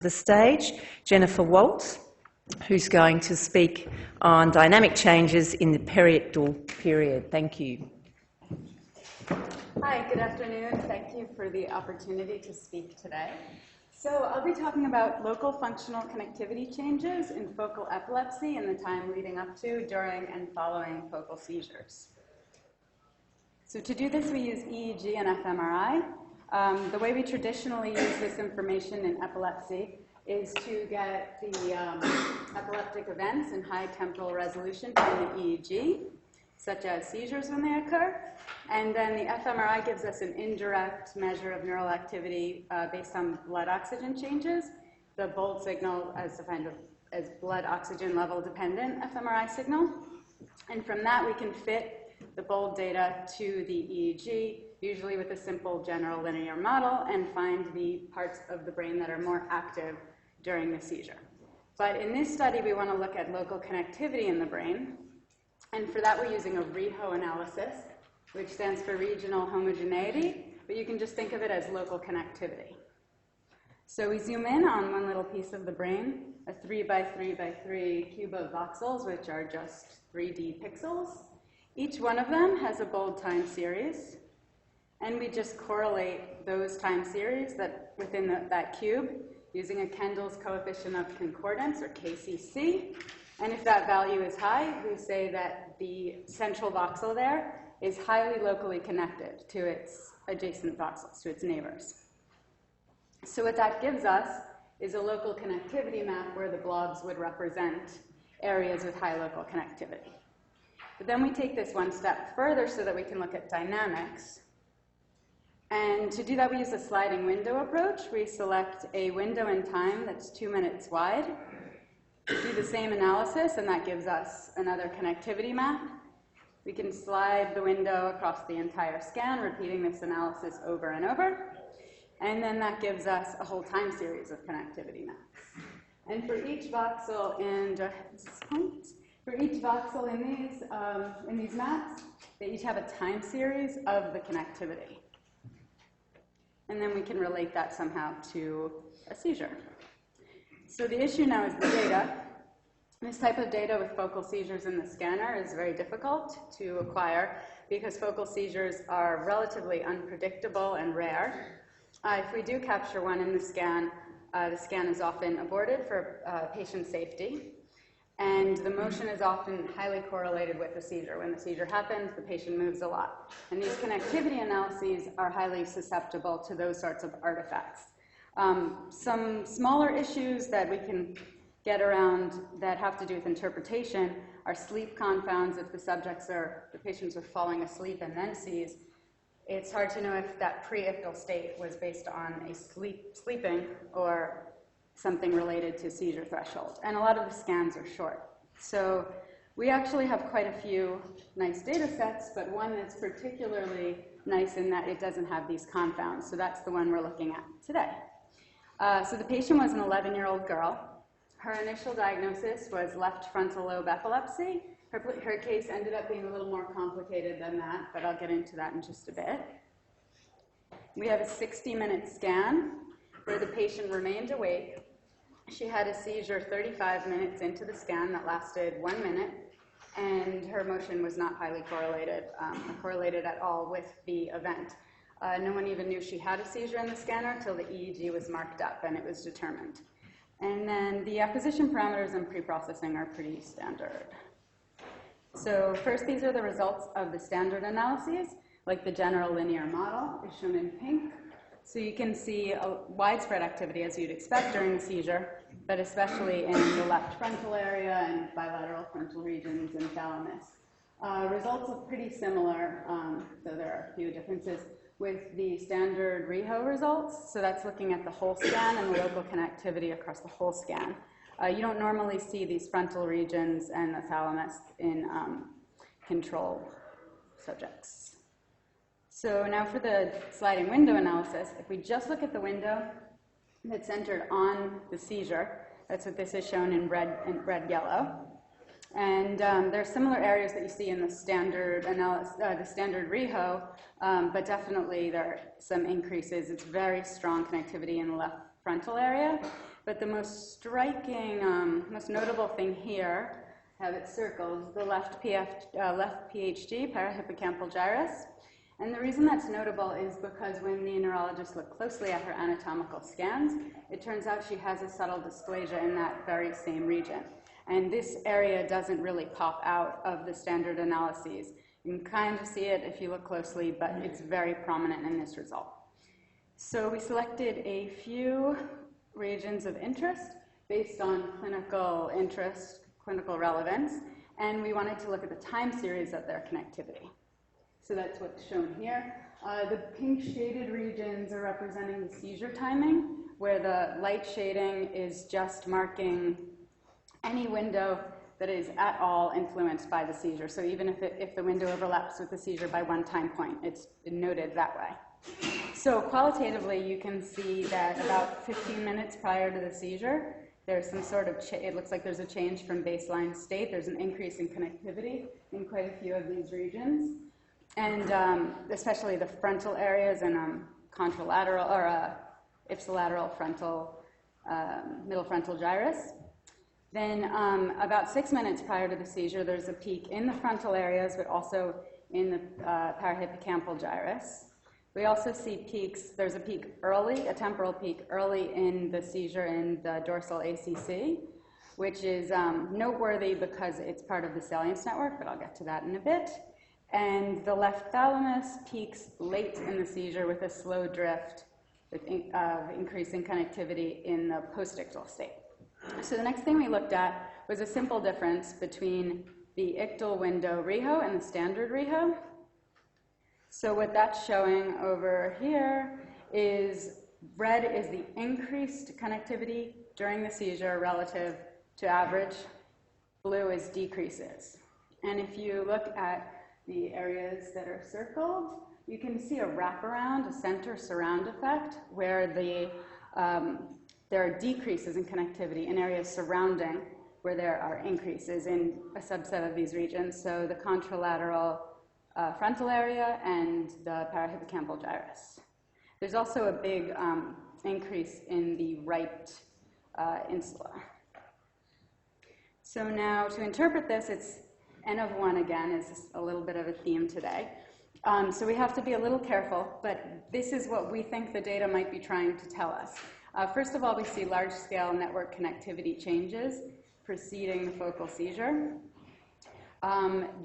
the stage, Jennifer Walz, who's going to speak on dynamic changes in the peri-ictal period. Thank you. Hi, good afternoon. Thank you for the opportunity to speak today. So I'll be talking about local functional connectivity changes in focal epilepsy in the time leading up to, during, and following focal seizures. So to do this, we use EEG and fMRI. The way we traditionally use this information in epilepsy is to get the epileptic events in high temporal resolution from the EEG, such as seizures when they occur. And then the fMRI gives us an indirect measure of neural activity based on blood oxygen changes. The bold signal as defined as blood oxygen level dependent fMRI signal. And from that, we can fit the bold data to the EEG, usually with a simple general linear model, and find the parts of the brain that are more active during the seizure. But in this study, we want to look at local connectivity in the brain. And for that, we're using a Rijo analysis, which stands for regional homogeneity, but you can just think of it as local connectivity. So we zoom in on one little piece of the brain, a 3 by 3 by 3 cube of voxels, which are just 3D pixels. Each one of them has a bold time series, and we just correlate those time series that within that cube using a Kendall's coefficient of concordance, or KCC. And if that value is high, we say that the central voxel there is highly locally connected to its adjacent voxels, to its neighbors. So what that gives us is a local connectivity map where the blobs would represent areas with high local connectivity. But then we take this one step further so that we can look at dynamics. And to do that, we use a sliding window approach. We select a window in time that's 2 minutes wide, do the same analysis, and that gives us another connectivity map. We can slide the window across the entire scan, repeating this analysis over and over. And then that gives us a whole time series of connectivity maps. And for each voxel in these maps, they each have a time series of the connectivity. And then we can relate that somehow to a seizure. So the issue now is the data. This type of data with focal seizures in the scanner is very difficult to acquire because focal seizures are relatively unpredictable and rare. If we do capture one in the scan is often aborted for patient safety. And the motion is often highly correlated with the seizure. When the seizure happens, the patient moves a lot. And these connectivity analyses are highly susceptible to those sorts of artifacts. Some smaller issues that we can get around that have to do with interpretation are sleep confounds. If the patients are falling asleep and then seize, it's hard to know if that pre-ictal state was based on a sleeping or something related to seizure threshold. And a lot of the scans are short. So we actually have quite a few nice data sets, but one that's particularly nice in that it doesn't have these confounds. So that's the one we're looking at today. So the patient was an 11-year-old girl. Her initial diagnosis was left frontal lobe epilepsy. Her case ended up being a little more complicated than that, but I'll get into that in just a bit. We have a 60-minute scan where the patient remained awake. She had a seizure 35 minutes into the scan that lasted 1 minute, and her motion was not highly correlated, or correlated at all with the event. No one even knew she had a seizure in the scanner until the EEG was marked up and it was determined. And then the acquisition parameters and preprocessing are pretty standard. So first, these are the results of the standard analyses, like the general linear model is shown in pink. So you can see a widespread activity as you'd expect during the seizure, but especially in the left frontal area and bilateral frontal regions and thalamus. Results look pretty similar, though there are a few differences, with the standard Rijo results. So that's looking at the whole scan and the local connectivity across the whole scan. You don't normally see these frontal regions and the thalamus in control subjects. So now for the sliding window analysis, if we just look at the window that's centered on the seizure, that's what this is shown in red-yellow. And there are similar areas that you see in the standard Rijo, but definitely there are some increases. It's very strong connectivity in the left frontal area. But the most striking, most notable thing here, I have it circled, is the left PHG, peri-hippocampal gyrus. And the reason that's notable is because when the neurologists look closely at her anatomical scans, it turns out she has a subtle dysplasia in that very same region. And this area doesn't really pop out of the standard analyses. You can kind of see it if you look closely, but it's very prominent in this result. So we selected a few regions of interest based on clinical interest, clinical relevance, and we wanted to look at the time series of their connectivity. So that's what's shown here. The pink shaded regions are representing the seizure timing, where the light shading is just marking any window that is at all influenced by the seizure. So even if the window overlaps with the seizure by one time point, it's noted that way. So qualitatively, you can see that about 15 minutes prior to the seizure, there's some sort of, it looks like there's a change from baseline state. There's an increase in connectivity in quite a few of these regions. And especially the frontal areas and contralateral or ipsilateral frontal, middle frontal gyrus. Then about 6 minutes prior to the seizure, there's a peak in the frontal areas, but also in the peri-hippocampal gyrus. We also see peaks, there's a peak early, a temporal peak early in the seizure in the dorsal ACC, which is noteworthy because it's part of the salience network, but I'll get to that in a bit. And the left thalamus peaks late in the seizure with a slow drift with increasing connectivity in the postictal state. So the next thing we looked at was a simple difference between the ictal window Rijo and the standard Rijo. So what that's showing over here is red is the increased connectivity during the seizure relative to average. Blue is decreases. And if you look at the areas that are circled, you can see a wraparound, a center surround effect, where there are decreases in connectivity in areas surrounding where there are increases in a subset of these regions. So the contralateral frontal area and the peri-hippocampal gyrus. There's also a big increase in the right insula. So now to interpret this, it's N of 1 again is a little bit of a theme today. So we have to be a little careful, but this is what we think the data might be trying to tell us. First of all, we see large-scale network connectivity changes preceding the focal seizure.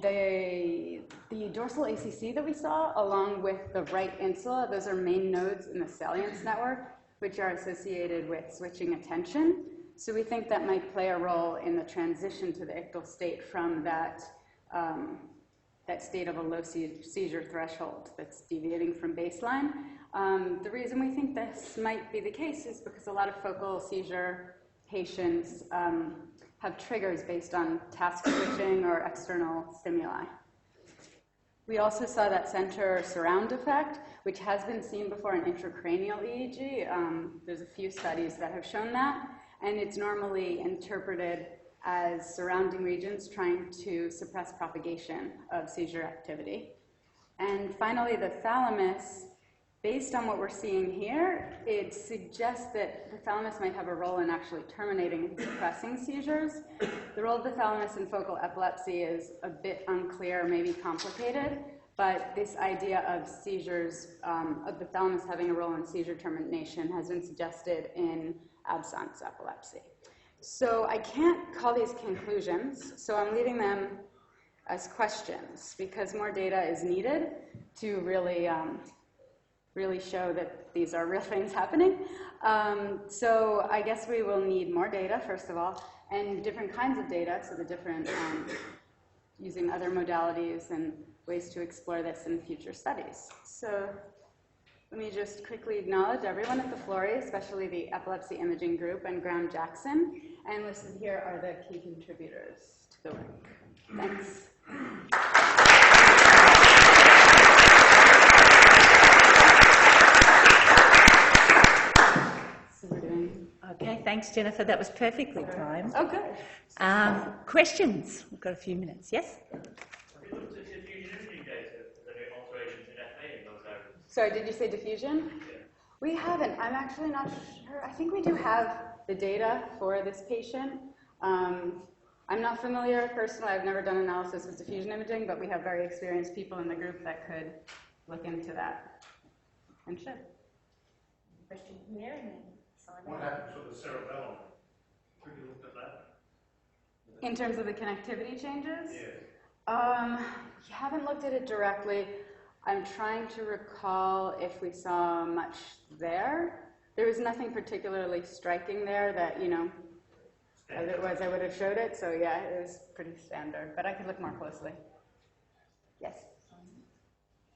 The dorsal ACC that we saw, along with the right insula, those are main nodes in the salience network, which are associated with switching attention. So we think that might play a role in the transition to the ictal state from that state of a low seizure threshold that's deviating from baseline. The reason we think this might be the case is because a lot of focal seizure patients have triggers based on task switching or external stimuli. We also saw that center surround effect, which has been seen before in intracranial EEG. There's a few studies that have shown that, and it's normally interpreted as surrounding regions trying to suppress propagation of seizure activity. And finally, the thalamus, based on what we're seeing here, it suggests that the thalamus might have a role in actually terminating and suppressing seizures. The role of the thalamus in focal epilepsy is a bit unclear, maybe complicated, but this idea of seizures, of the thalamus having a role in seizure termination has been suggested in absence epilepsy. So I can't call these conclusions, so I'm leaving them as questions because more data is needed to really show that these are real things happening. So I guess we will need more data, first of all, and different kinds of data, so the different, using other modalities and ways to explore this in future studies. So let me just quickly acknowledge everyone at the Florey, especially the epilepsy imaging group and Graham Jackson, and listed here are the key contributors to the work. Thanks. Okay, thanks, Jennifer. That was perfectly timed. Oh, good. Questions? We've got a few minutes. Yes? Have you looked at diffusion imaging data for the alterations in FA in those areas? Sorry, did you say diffusion? Yeah. We haven't. I'm actually not sure. I think we do have the data for this patient. I'm not familiar personally, I've never done analysis with diffusion imaging, but we have very experienced people in the group that could look into that and should. Question here and then Simon. What happens with the cerebellum? Have you looked at that? In terms of the connectivity changes? Yes. You haven't looked at it directly. I'm trying to recall if we saw much there. There was nothing particularly striking there that, you know, otherwise I would have showed it. So yeah, it was pretty standard, but I could look more closely. Yes?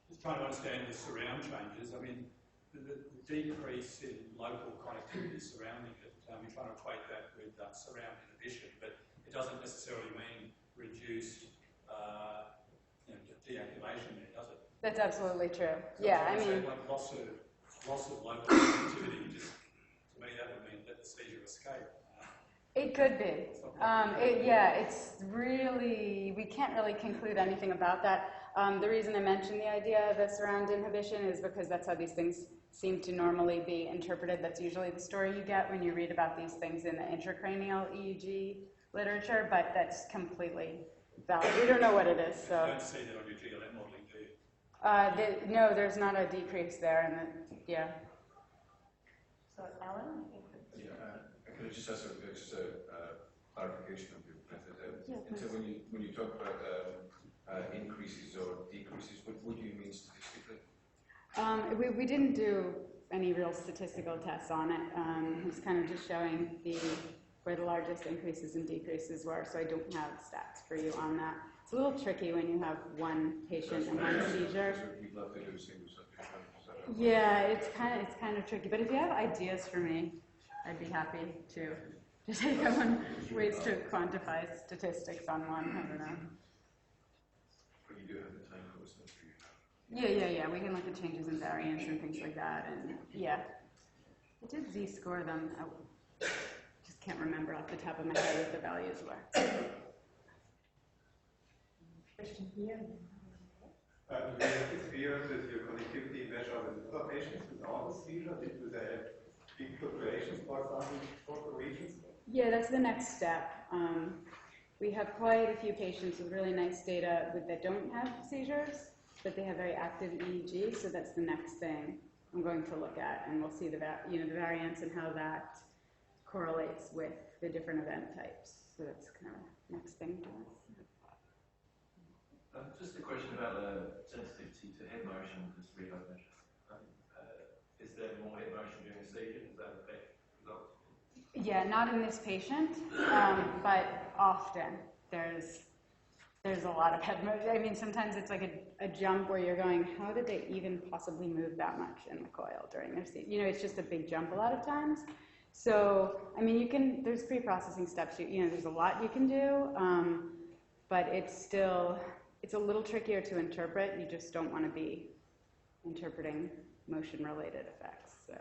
Just trying to understand the surround changes. I mean, the decrease in local connectivity surrounding it, we're trying to equate that with surround inhibition, but it doesn't necessarily mean reduced deactivation there, does it? That's absolutely true. So Yeah, I mean, like loss of local connectivity, just to me that would mean let the seizure escape. it could be. Yeah, it's really, we can't really conclude anything about that. The reason I mentioned the idea of a surround inhibition is because that's how these things seem to normally be interpreted. That's usually the story you get when you read about these things in the intracranial EEG literature, but that's completely valid. We don't know what it is, so. You don't see that on your GLM modelling, do you? No, there's not a decrease there, and yeah. So Alan? Can I just ask a clarification of your method? Yeah, and so when you talk about increases or decreases, what do you mean statistically? We didn't do any real statistical tests on it. It was kind of just showing where the largest increases and decreases were, so I don't have stats for you on that. It's a little tricky when you have one patient and one seizure. We'd love to do a single subject. Yeah, it's kind of tricky. But if you have ideas for me, I'd be happy to take on ways to quantify statistics on one. I don't know. But you do have the time course for you. Yeah. We can look at changes in variance and things like that. And yeah, I did Z-score them. I just can't remember off the top of my head what the values were. Question here. Do you have experience with your connectivity measure with other patients without a seizure? Do they have big fluctuations, for example, in focal regions? Yeah, that's the next step. We have quite a few patients with really nice data that don't have seizures, but they have very active EEG, so that's the next thing I'm going to look at, and we'll see the variance and how that correlates with the different event types. So that's kind of the next thing to us. Just a question about the sensitivity to head motion as Rijo measures. Is there more head motion during a seizure? Does that affect results? Yeah, not in this patient, but often there's a lot of head motion. I mean, sometimes it's like a jump where you're going, how did they even possibly move that much in the coil during their seizure? You know, it's just a big jump a lot of times. So, I mean, there's pre-processing steps. There's a lot you can do, but it's a little trickier to interpret. You just don't want to be interpreting motion-related effects. So.